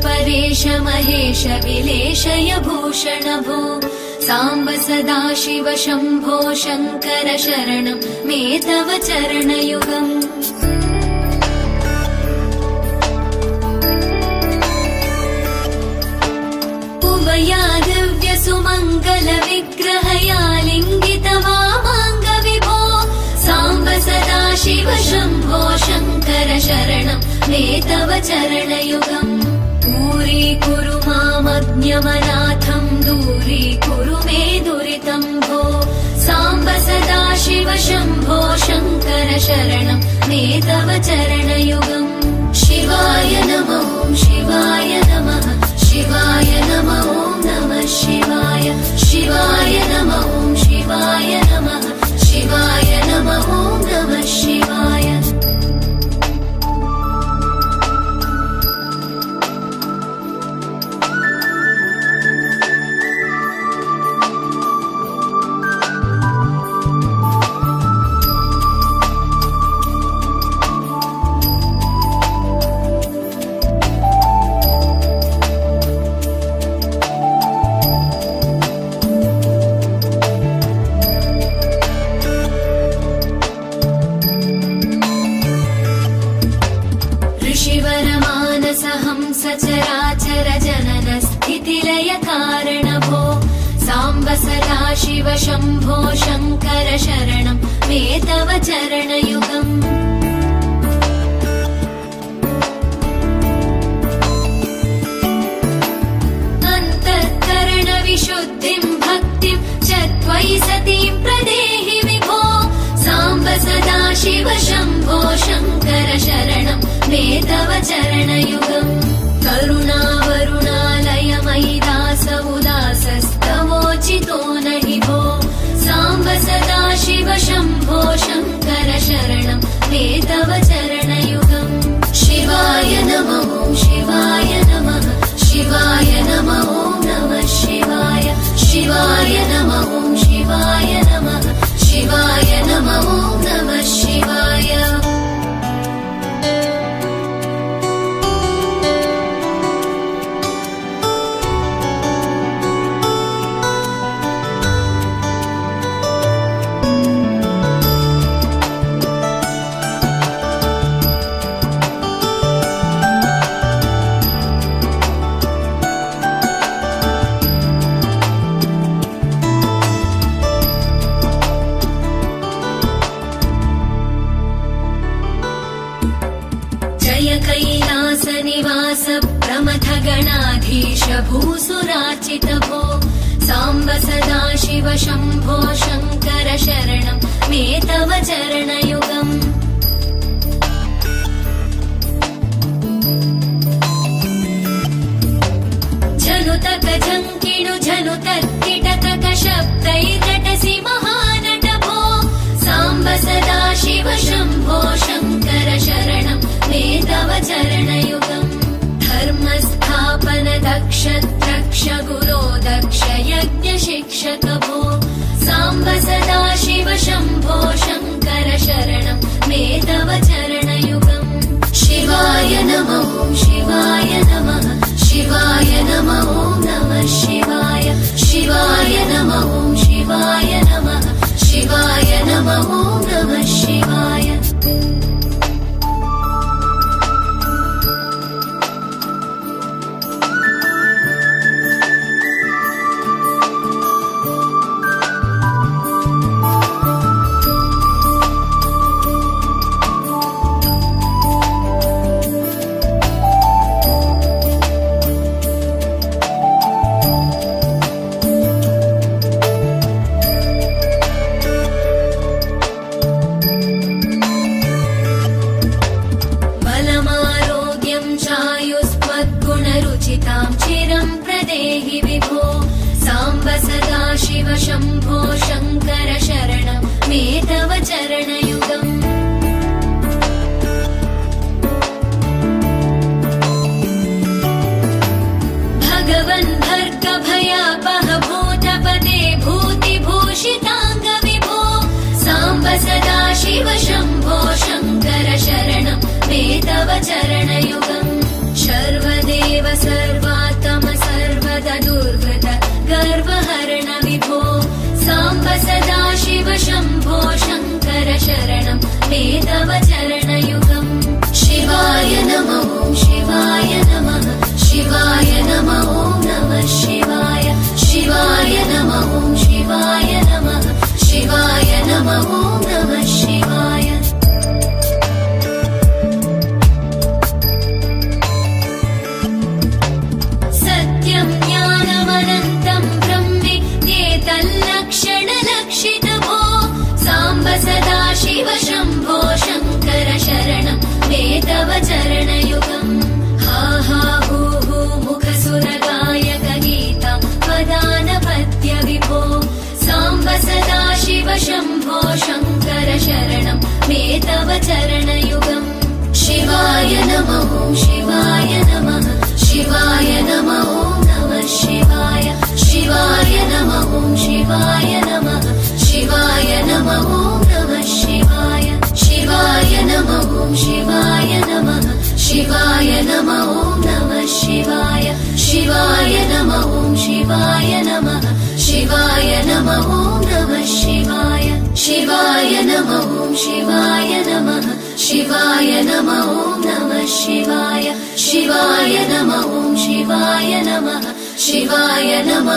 परेश महेश विलेशय भूषण भो साम्ब सदाशिव शम्भो शङ्कर शरणं मे तव चरणयुगम्। उमया दिव्य सुमङ्गल विग्रहया लिङ्गित वामाङ्ग विभो साम्ब सदाशिव शम्भो शङ्कर शरणं मे तव चरणयुगम्। दूरीकुरु मामज्ञमनाथं दूरीकुरु मे दुरितं भो साम्ब सदाशिव शम्भो शङ्कर शरणं मे तव चरणयुगम्। शिवाय नमः शिवाय नमः शिवाय नमः नमः शिवाय शिवाय नमः शिवाय नमः शिवाय नमः नमः शिवाय। सचराचर जनन स्थितिलय कारण भो साम्ब सदाशिव शम्भो शङ्कर शरणं मे तव चरणयुगम्। अन्तःकरण विशुद्धिं भक्तिं च त्वयि सतीं प्रदेहि विभो साम्ब सदाशिव शम्भो शङ्कर शरणं मे तव चरणयुगम्। करुणावरुणालय मयि दास उदासस्तवोचितो नहि भो साम्ब सदाशिव शम्भो शङ्कर शरणं मे तव चरणयुगम्। शिवाय नमः शिवाय नमः शिवाय नमः नमः शिवाय शिवाय नमः शिवाय नमः शिवाय नमः नमः शिवाय। कैलास निवास प्रमथ गणाधीश भूसुरार्चित भो साम्ब सदाशिव शम्भो शङ्कर शरणं मे तव चरणयुगम्। झनुतक झङ्किणु झनुतर्किटतक शब्दैर्नटसि महानट भो साम्ब सदाशिव शम्भो शङ्कर शरणं मे तव चरणयुगम्। धर्मस्थापन दक्ष द्रक्ष गुरो दक्ष यज्ञ शिक्षक भो साम्ब सदाशिव शम्भो शङ्कर शरणं मे तव चरणयुगम्। शिवाय नमः शिवाय नमः शिवाय नमः नमः शिवाय शिवाय नमः शिवाय नमः शिवाय नमः नमः शिवाय। पाहि विभो साम्ब सदा शिव शम्भो शङ्कर शरणं मे तव चरणयुगम् भगवन् भर्गभयापह भूतपते भूतिभूषिताङ्ग विभो साम्ब सदा शिव शम्भो शङ्कर शरणं मे तव चरणयुगम् सर्वदेव सर्वात्म सर्वदा दुर्गत गर्वहरण विभो साम्ब सदा शिव शम्भो शङ्कर शरणं मे तव चरणयुगम् शिवाय नमः शिवाय नमः शिवाय नमः नमः शिवाय शिवाय नमः शिवाय नमः शिवाय नमः नमः शिवाय सत्यं ज्ञानमनन्तं ब्रह्मेत्येतल्लक्षणलक्षितभो साम्ब सदा शिव शम्भो शङ्कर शरणं मे तव चरणयुगम् हा हा हू हू मुखसुरगायक गीता वदानपत्य विभो साम्ब सदा शिव शम्भो शङ्कर शरणं मे तव चरणयुगम् शिवाय नमः शिवाय नमः शिवाय नमः नमः शिवाय शिवाय नमः शिवाय नमः शिवाय नमः नमः शिवाय शिवाय नमः शिवाय नमः शिवाय नमः नमः शिवाय शिवाय नमः शिवाय नमः शिवाय नमः नमः शिवाय शिवाय नमः शिवाय नमः शिवाय नमः नमः शिवाय शिवाय नमः शिवाय नमः शिवाय नमः